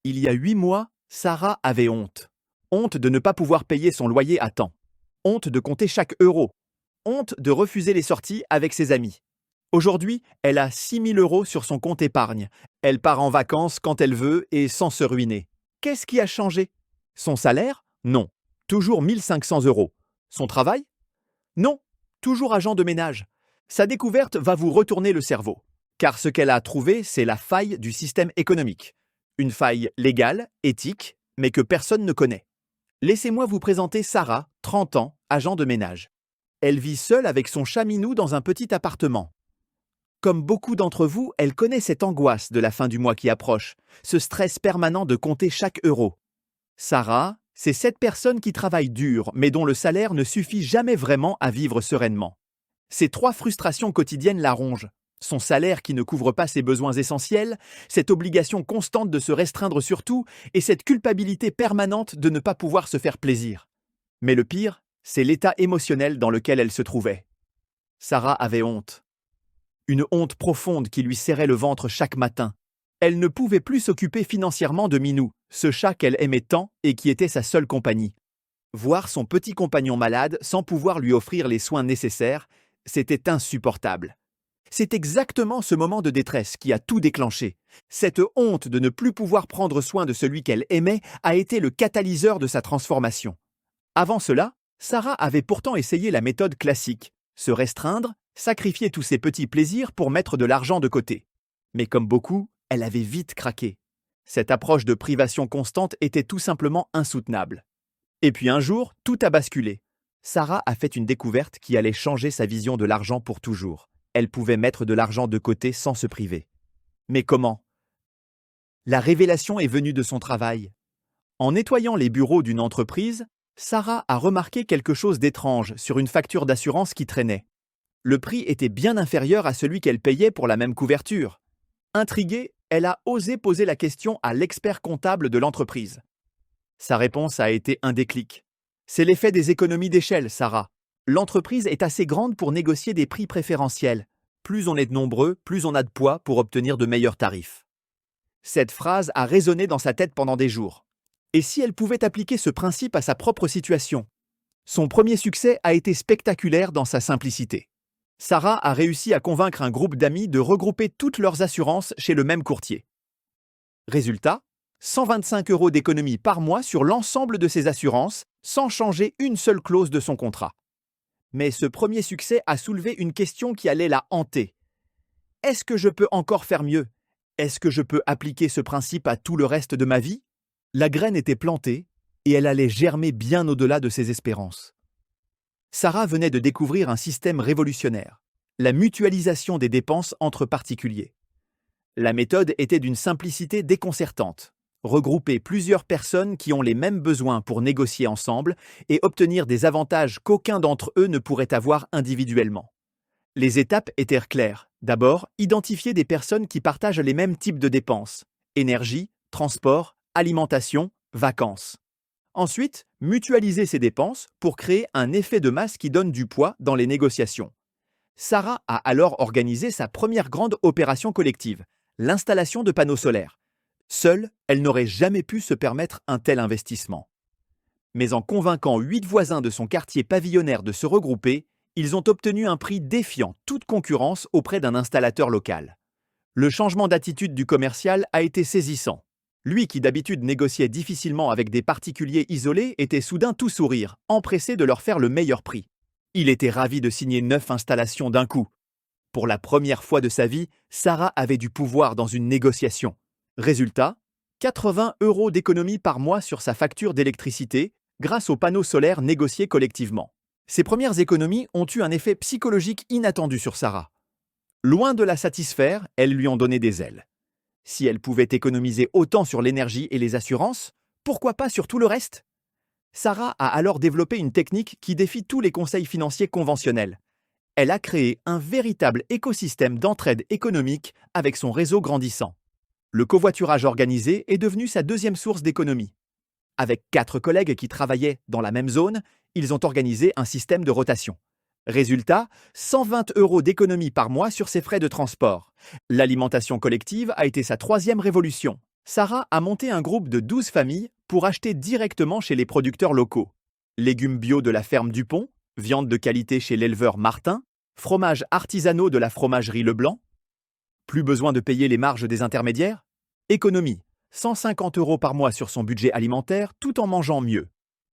Il y a 8 mois, Sarah avait honte. Honte de ne pas pouvoir payer son loyer à temps. Honte de compter chaque euro. Honte de refuser les sorties avec ses amis. Aujourd'hui, elle a 6 000 € sur son compte épargne. Elle part en vacances quand elle veut et sans se ruiner. Qu'est-ce qui a changé? Son salaire? Non. Toujours 1 500 €. Son travail? Non. Toujours agent de ménage. Sa découverte va vous retourner le cerveau. Car ce qu'elle a trouvé, c'est la faille du système économique. Une faille légale, éthique, mais que personne ne connaît. Laissez-moi vous présenter Sarah, 30 ans, agent de ménage. Elle vit seule avec son chat Minou dans un petit appartement. Comme beaucoup d'entre vous, elle connaît cette angoisse de la fin du mois qui approche, ce stress permanent de compter chaque euro. Sarah, c'est cette personne qui travaille dur, mais dont le salaire ne suffit jamais vraiment à vivre sereinement. Ces 3 frustrations quotidiennes la rongent. Son salaire qui ne couvre pas ses besoins essentiels, cette obligation constante de se restreindre sur tout et cette culpabilité permanente de ne pas pouvoir se faire plaisir. Mais le pire, c'est l'état émotionnel dans lequel elle se trouvait. Sarah avait honte. Une honte profonde qui lui serrait le ventre chaque matin. Elle ne pouvait plus s'occuper financièrement de Minou, ce chat qu'elle aimait tant et qui était sa seule compagnie. Voir son petit compagnon malade sans pouvoir lui offrir les soins nécessaires, c'était insupportable. C'est exactement ce moment de détresse qui a tout déclenché. Cette honte de ne plus pouvoir prendre soin de celui qu'elle aimait a été le catalyseur de sa transformation. Avant cela, Sarah avait pourtant essayé la méthode classique, se restreindre, sacrifier tous ses petits plaisirs pour mettre de l'argent de côté. Mais comme beaucoup, elle avait vite craqué. Cette approche de privation constante était tout simplement insoutenable. Et puis un jour, tout a basculé. Sarah a fait une découverte qui allait changer sa vision de l'argent pour toujours. Elle pouvait mettre de l'argent de côté sans se priver. Mais comment? La révélation est venue de son travail. En nettoyant les bureaux d'une entreprise, Sarah a remarqué quelque chose d'étrange sur une facture d'assurance qui traînait. Le prix était bien inférieur à celui qu'elle payait pour la même couverture. Intriguée, elle a osé poser la question à l'expert comptable de l'entreprise. Sa réponse a été un déclic. C'est l'effet des économies d'échelle, Sarah. L'entreprise est assez grande pour négocier des prix préférentiels. Plus on est nombreux, plus on a de poids pour obtenir de meilleurs tarifs. Cette phrase a résonné dans sa tête pendant des jours. Et si elle pouvait appliquer ce principe à sa propre situation? Son premier succès a été spectaculaire dans sa simplicité. Sarah a réussi à convaincre un groupe d'amis de regrouper toutes leurs assurances chez le même courtier. Résultat, 125 € d'économie par mois sur l'ensemble de ses assurances, sans changer une seule clause de son contrat. Mais ce premier succès a soulevé une question qui allait la hanter. Est-ce que je peux encore faire mieux? Est-ce que je peux appliquer ce principe à tout le reste de ma vie? La graine était plantée et elle allait germer bien au-delà de ses espérances. Sarah venait de découvrir un système révolutionnaire, la mutualisation des dépenses entre particuliers. La méthode était d'une simplicité déconcertante. Regrouper plusieurs personnes qui ont les mêmes besoins pour négocier ensemble et obtenir des avantages qu'aucun d'entre eux ne pourrait avoir individuellement. Les étapes étaient claires. D'abord, identifier des personnes qui partagent les mêmes types de dépenses: énergie, transport, alimentation, vacances. Ensuite, mutualiser ces dépenses pour créer un effet de masse qui donne du poids dans les négociations. Sarah a alors organisé sa première grande opération collective, l'installation de panneaux solaires. Seule, elle n'aurait jamais pu se permettre un tel investissement. Mais en convainquant 8 voisins de son quartier pavillonnaire de se regrouper, ils ont obtenu un prix défiant toute concurrence auprès d'un installateur local. Le changement d'attitude du commercial a été saisissant. Lui qui d'habitude négociait difficilement avec des particuliers isolés était soudain tout sourire, empressé de leur faire le meilleur prix. Il était ravi de signer 9 installations d'un coup. Pour la première fois de sa vie, Sarah avait du pouvoir dans une négociation. Résultat, 80 € d'économie par mois sur sa facture d'électricité grâce aux panneaux solaires négociés collectivement. Ces premières économies ont eu un effet psychologique inattendu sur Sarah. Loin de la satisfaire, elles lui ont donné des ailes. Si elle pouvait économiser autant sur l'énergie et les assurances, pourquoi pas sur tout le reste? Sarah a alors développé une technique qui défie tous les conseils financiers conventionnels. Elle a créé un véritable écosystème d'entraide économique avec son réseau grandissant. Le covoiturage organisé est devenu sa deuxième source d'économie. Avec 4 collègues qui travaillaient dans la même zone, ils ont organisé un système de rotation. Résultat, 120 € d'économie par mois sur ses frais de transport. L'alimentation collective a été sa 3e révolution. Sarah a monté un groupe de 12 familles pour acheter directement chez les producteurs locaux. Légumes bio de la ferme Dupont, viande de qualité chez l'éleveur Martin, fromages artisanaux de la fromagerie Leblanc. Plus besoin de payer les marges des intermédiaires? Économie, 150 € par mois sur son budget alimentaire tout en mangeant mieux.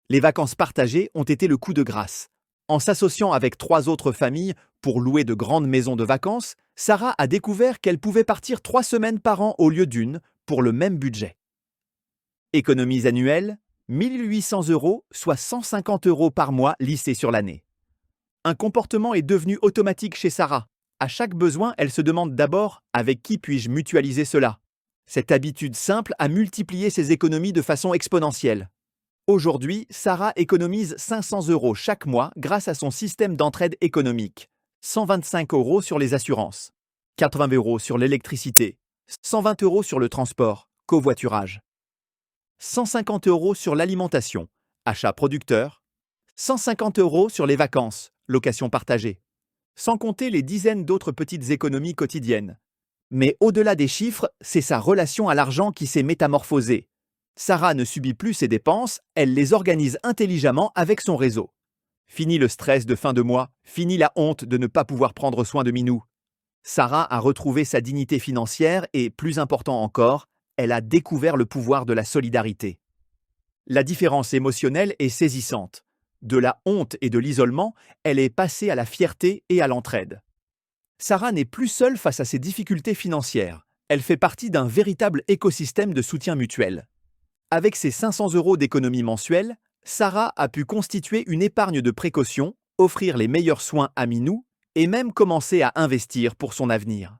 Les vacances partagées ont été le coup de grâce. En s'associant avec 3 autres familles pour louer de grandes maisons de vacances, Sarah a découvert qu'elle pouvait partir 3 semaines par an au lieu d'une pour le même budget. Économies annuelles, 1800 €, soit 150 € par mois lissés sur l'année. Un comportement est devenu automatique chez Sarah. À chaque besoin, elle se demande d'abord « avec qui puis-je mutualiser cela ?» Cette habitude simple a multiplié ses économies de façon exponentielle. Aujourd'hui, Sarah économise 500 € chaque mois grâce à son système d'entraide économique. 125 € sur les assurances, 80 € sur l'électricité, 120 € sur le transport, covoiturage, 150 € sur l'alimentation, achat producteur, 150 € sur les vacances, location partagée, sans compter les dizaines d'autres petites économies quotidiennes. Mais au-delà des chiffres, c'est sa relation à l'argent qui s'est métamorphosée. Sarah ne subit plus ses dépenses, elle les organise intelligemment avec son réseau. Fini le stress de fin de mois, fini la honte de ne pas pouvoir prendre soin de Minou. Sarah a retrouvé sa dignité financière et, plus important encore, elle a découvert le pouvoir de la solidarité. La différence émotionnelle est saisissante. De la honte et de l'isolement, elle est passée à la fierté et à l'entraide. Sarah n'est plus seule face à ses difficultés financières. Elle fait partie d'un véritable écosystème de soutien mutuel. Avec ses 500 € d'économie mensuelle, Sarah a pu constituer une épargne de précaution, offrir les meilleurs soins à Minou et même commencer à investir pour son avenir.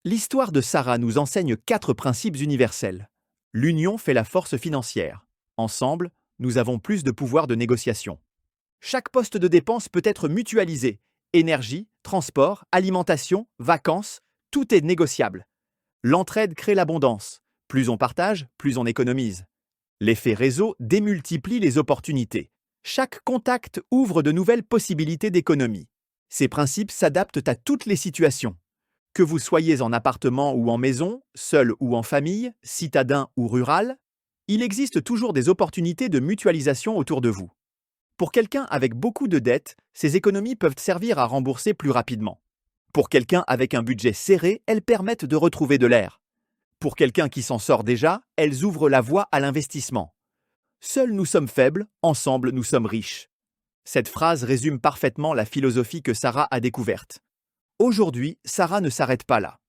L'histoire de Sarah nous enseigne 4 principes universels. L'union fait la force financière. Ensemble, nous avons plus de pouvoir de négociation. Chaque poste de dépense peut être mutualisé. Énergie, transport, alimentation, vacances, tout est négociable. L'entraide crée l'abondance. Plus on partage, plus on économise. L'effet réseau démultiplie les opportunités. Chaque contact ouvre de nouvelles possibilités d'économie. Ces principes s'adaptent à toutes les situations. Que vous soyez en appartement ou en maison, seul ou en famille, citadin ou rural, il existe toujours des opportunités de mutualisation autour de vous. Pour quelqu'un avec beaucoup de dettes, ces économies peuvent servir à rembourser plus rapidement. Pour quelqu'un avec un budget serré, elles permettent de retrouver de l'air. Pour quelqu'un qui s'en sort déjà, elles ouvrent la voie à l'investissement. Seuls nous sommes faibles, ensemble nous sommes riches. Cette phrase résume parfaitement la philosophie que Sarah a découverte. Aujourd'hui, Sarah ne s'arrête pas là.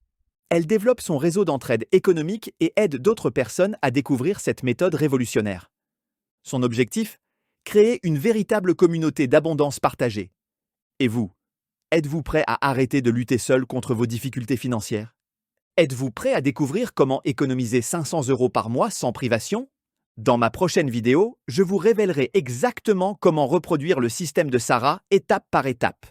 Elle développe son réseau d'entraide économique et aide d'autres personnes à découvrir cette méthode révolutionnaire. Son objectif ? Créer une véritable communauté d'abondance partagée. Et vous, êtes-vous prêt à arrêter de lutter seul contre vos difficultés financières ? Êtes-vous prêt à découvrir comment économiser 500 € par mois sans privation ? Dans ma prochaine vidéo, je vous révélerai exactement comment reproduire le système de Sarah étape par étape.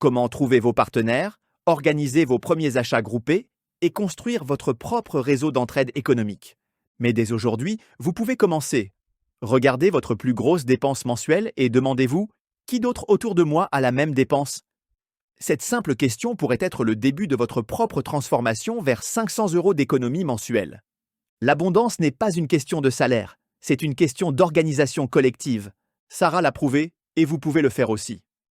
Comment trouver vos partenaires, organiser vos premiers achats groupés et construire votre propre réseau d'entraide économique. Mais dès aujourd'hui, vous pouvez commencer. Regardez votre plus grosse dépense mensuelle et demandez-vous « Qui d'autre autour de moi a la même dépense ?» Cette simple question pourrait être le début de votre propre transformation vers 500 € d'économie mensuelle. L'abondance n'est pas une question de salaire, c'est une question d'organisation collective. Sarah l'a prouvé et vous pouvez le faire aussi.